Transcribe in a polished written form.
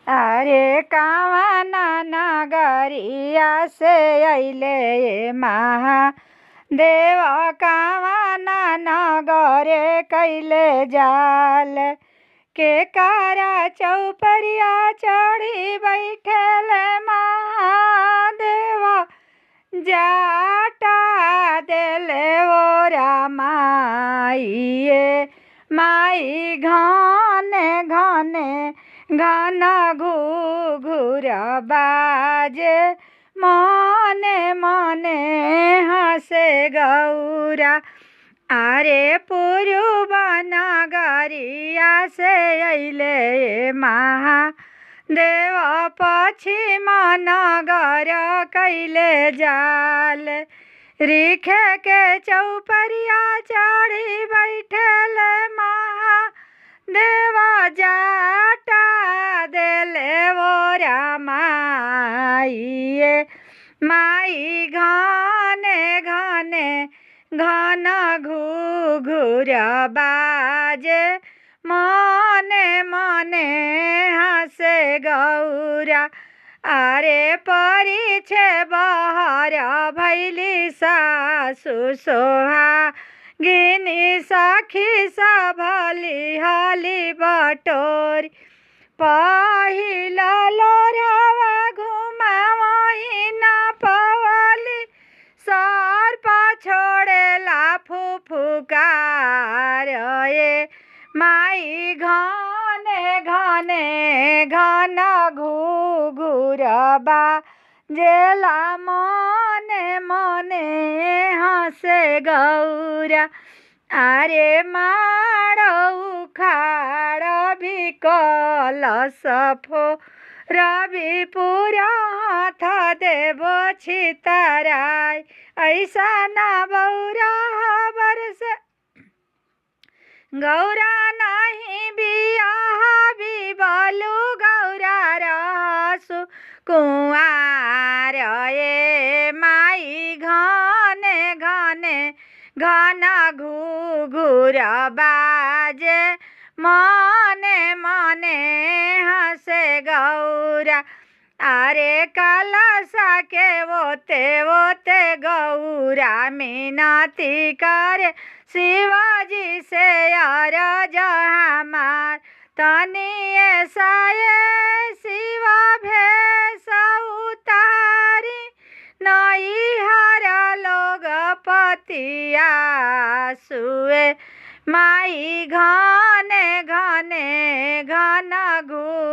अरे कावना नगरिया से अइले महादेव कावना नगरे कैले जाल के कारा चौपरिया चढ़ी बैठल महादेव जाटा देले ओरा माइये माई घने घने घन घूघूर बाजे मने मने हंसे गौरा अरे पूर्व नगरिया से अइले महादेव पश्चिम नगर कैले जाल रिखे के चौपरिया चढ़ी बैठल महादेव जाटा देले ओरा माइये माई घने घने घन घूघूर बाजे मने मने हंसे गौरा अरे परिछे बहर भैली सासु सोहा गिनी सखी सबली हली बटोरी पहिला लोरावा घुमावही न पवली सर्प छोड़ेला फुफुकार ये माई घने घने घन घूघूर बाजेला मने मने हंसे गौरा अरे माड़ उखाड़ भी कलश फो रवि पूरा हाथ देवो छितराय ऐसा ना बौरा बरस गौरा नहीं बियाह भी बोलू गौरा रहसु कुआर ये माई घने घने घन घूघूर बाजे मने मने हंसे गौरा अरे कलशा के वोते वोते गौरा मिनती करे शिवाजी से अरज हमार तनी ऐसा शिवा भेष उतारी नई हर लोग पतिया सुए माई घने घने घन